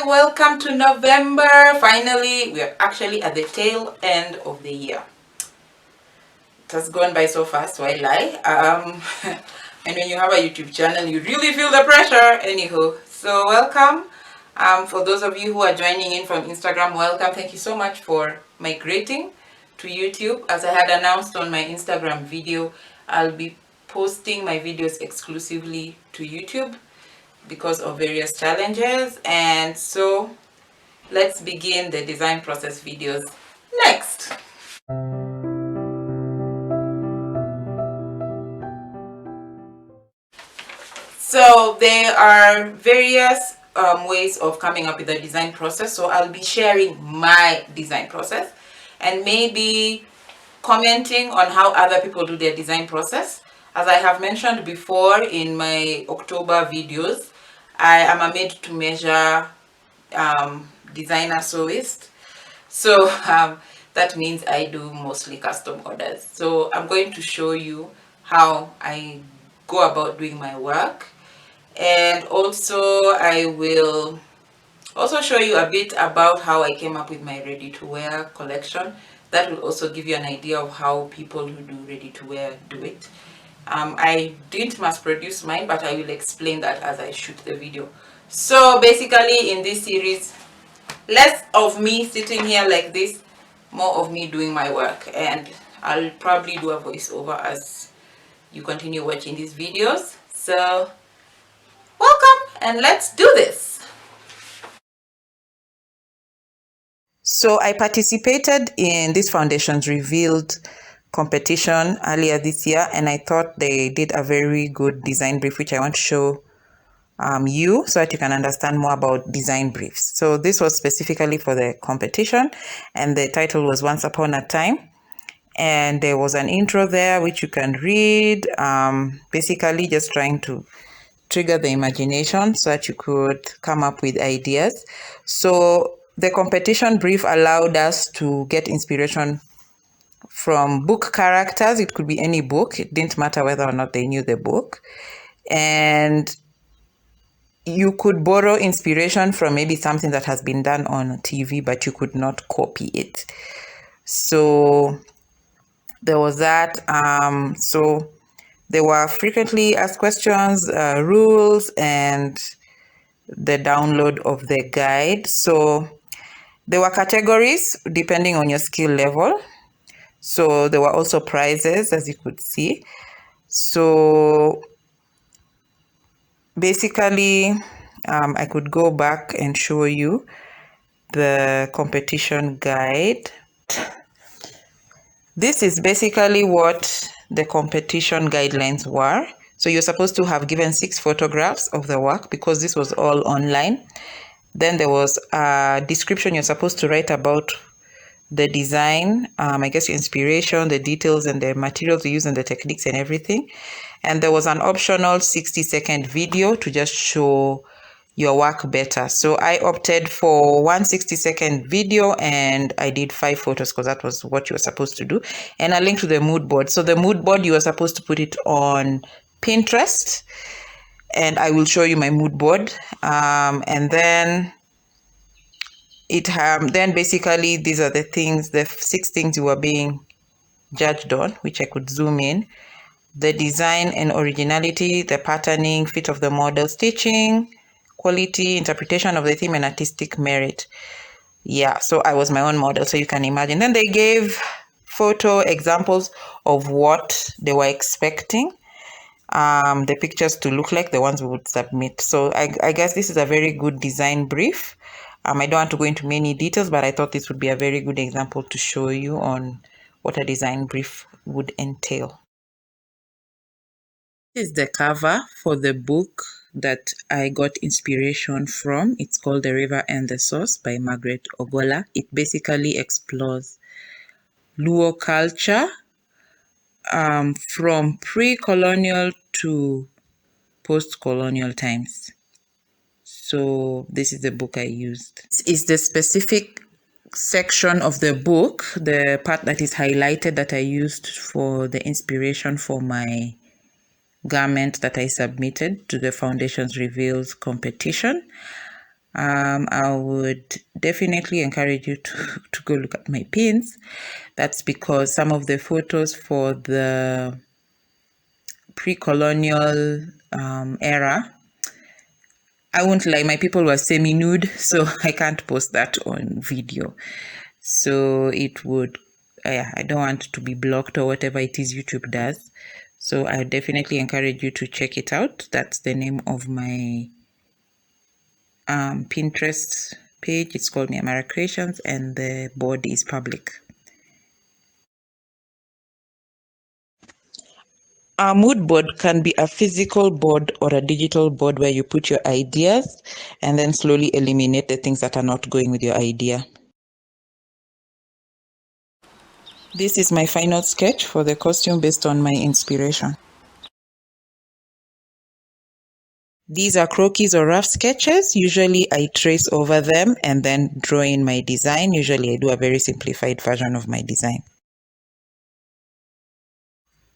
Hi, welcome to November. Finally, we are actually at the tail end of the year. It has gone by so fast, why lie? And when you have a YouTube channel, you really feel the pressure. Anywho, so welcome. For those of you who are joining in from Instagram, welcome. Thank you so much for migrating to YouTube. As I had announced on my Instagram video, I'll be posting my videos exclusively to YouTube because of various challenges. And so let's begin the design process videos next. So there are various ways of coming up with a design process. So I'll be sharing my design process and maybe commenting on how other people do their design process. As I have mentioned before in my October videos, I am a made to measure designer sewist. So that means I do mostly custom orders. So I'm going to show you how I go about doing my work, and also I will also show you a bit about how I came up with my ready to wear collection. That will also give you an idea of how people who do ready to wear do it. I didn't mass produce mine, but I will explain that as I shoot the video. So basically in this series, less of me sitting here like this, more of me doing my work, and I'll probably do a voiceover as you continue watching these videos. So welcome and let's do this. So I participated in this Foundations Revealed competition earlier this year, and I thought they did a very good design brief, which I want to show you so that you can understand more about design briefs. So this was specifically for the competition, and the title was Once Upon a Time. And there was an intro there which you can read, basically just trying to trigger the imagination so that you could come up with ideas. So the competition brief allowed us to get inspiration from book characters. It could be any book. It didn't matter whether or not they knew the book. And you could borrow inspiration from maybe something that has been done on TV, but you could not copy it. So there was that. So there were frequently asked questions, rules, and the download of the guide. So there were categories depending on your skill level. So there were also prizes, as you could see. So basically, I could go back and show you the competition guide. This is basically what the competition guidelines were. So you're supposed to have given 6 photographs of the work because this was all online. Then there was a description you're supposed to write about the design, I guess your inspiration, the details and the materials you use and the techniques and everything. And there was an optional 60-second video to just show your work better. So I opted for one 60-second video and I did 5 photos because that was what you were supposed to do. And a link to the mood board. So the mood board, you were supposed to put it on Pinterest, and I will show you my mood board. And then then basically these are the things, the 6 things you were being judged on, which I could zoom in. The design and originality, the patterning, fit of the model, stitching, quality, interpretation of the theme, and artistic merit. Yeah, so I was my own model, so you can imagine. Then they gave photo examples of what they were expecting the pictures to look like, the ones we would submit. So I guess this is a very good design brief. I don't want to go into many details, but I thought this would be a very good example to show you on what a design brief would entail. This is the cover for the book that I got inspiration from. It's called The River and the Source by Margaret Ogola. It basically explores Luo culture from pre-colonial to post-colonial times. So this is the book I used. This is the specific section of the book, the part that is highlighted, that I used for the inspiration for my garment that I submitted to the Foundations Reveals competition. I would definitely encourage you to go look at my pins. That's because some of the photos for the pre-colonial era, I won't lie, my people were semi-nude, so I can't post that on video. So it would, I don't want to be blocked or whatever it is YouTube does. So I definitely encourage you to check it out. That's the name of my Pinterest page. It's called Miamara Creations, and the board is public. A mood board can be a physical board or a digital board where you put your ideas and then slowly eliminate the things that are not going with your idea. This is my final sketch for the costume based on my inspiration. These are croquis or rough sketches. Usually I trace over them and then draw in my design. Usually I do a very simplified version of my design.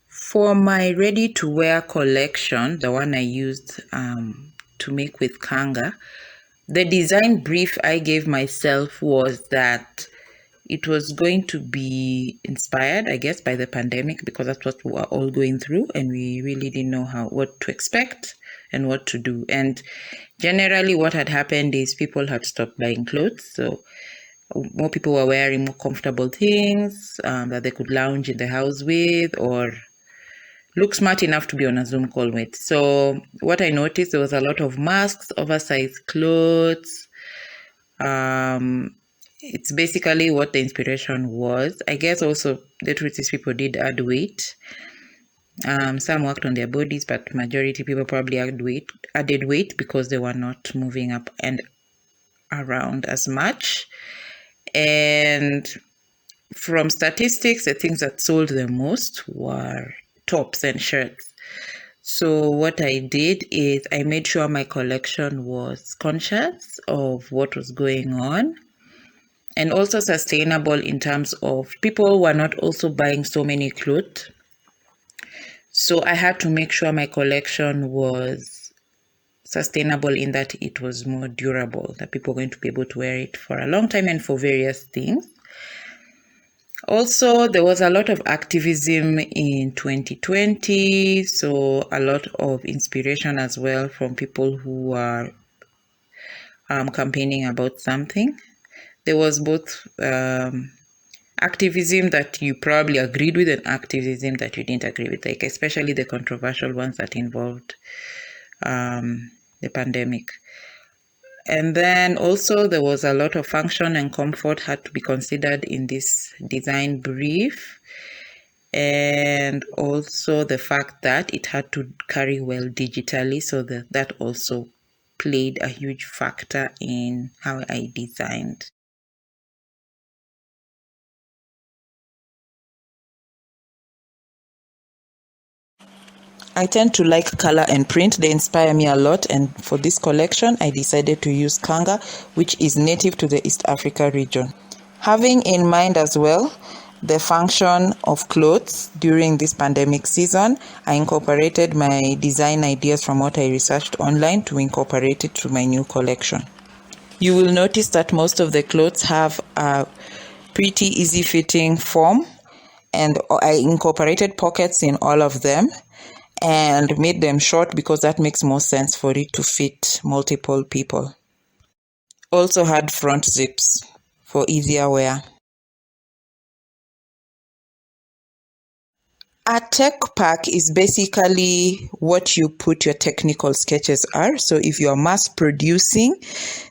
For my ready-to-wear collection, the one I used to make with Kanga, the design brief I gave myself was that it was going to be inspired, I guess, by the pandemic, because that's what we were all going through, and we really didn't know what to expect and what to do. And generally what had happened is people had stopped buying clothes, so more people were wearing more comfortable things that they could lounge in the house with or look smart enough to be on a Zoom call with. So what I noticed, there was a lot of masks, oversized clothes. It's basically what the inspiration was. I guess also the truth is people did add weight. Some worked on their bodies, but majority people probably added weight because they were not moving up and around as much. And from statistics, the things that sold the most were tops and shirts. So what I did is I made sure my collection was conscious of what was going on and also sustainable in terms of people were not also buying so many clothes. So I had to make sure my collection was sustainable in that it was more durable, that people were going to be able to wear it for a long time and for various things. Also, there was a lot of activism in 2020, so a lot of inspiration as well from people who are campaigning about something. There was both activism that you probably agreed with and activism that you didn't agree with, like especially the controversial ones that involved the pandemic. And then also there was a lot of function and comfort had to be considered in this design brief. And also the fact that it had to carry well digitally, so that also played a huge factor in how I designed. I tend to like color and print. They inspire me a lot, and for this collection I decided to use Kanga, which is native to the East Africa region. Having in mind as well the function of clothes during this pandemic season, I incorporated my design ideas from what I researched online to incorporate it to my new collection. You will notice that most of the clothes have a pretty easy fitting form, and I incorporated pockets in all of them and made them short because that makes more sense for it to fit multiple people. Also had front zips for easier wear. A tech pack is basically what you put your technical sketches are. So if you're mass producing,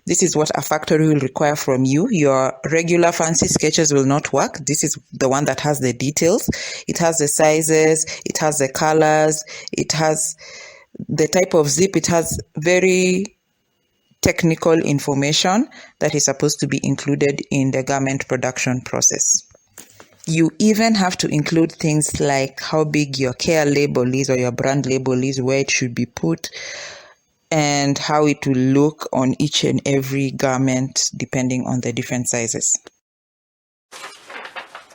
this is what a factory will require from you. Your regular fancy sketches will not work. This is the one that has the details. It has the sizes, it has the colors, it has the type of zip, it has very technical information that is supposed to be included in the garment production process. You even have to include things like how big your care label is or your brand label is, where it should be put, and how it will look on each and every garment depending on the different sizes.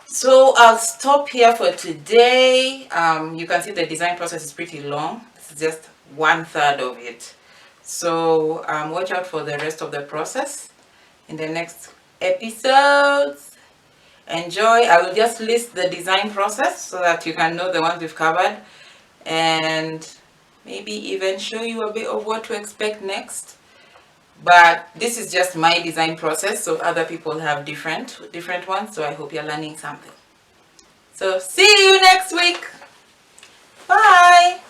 So I'll stop here for today. You can see the design process is pretty long. This is just 1/3 of it. So watch out for the rest of the process in the next episodes. Enjoy. I will just list the design process so that you can know the ones we've covered, and maybe even show you a bit of what to expect next. But this is just my design process, so other people have different ones, so I hope you're learning something. So see you next week. Bye.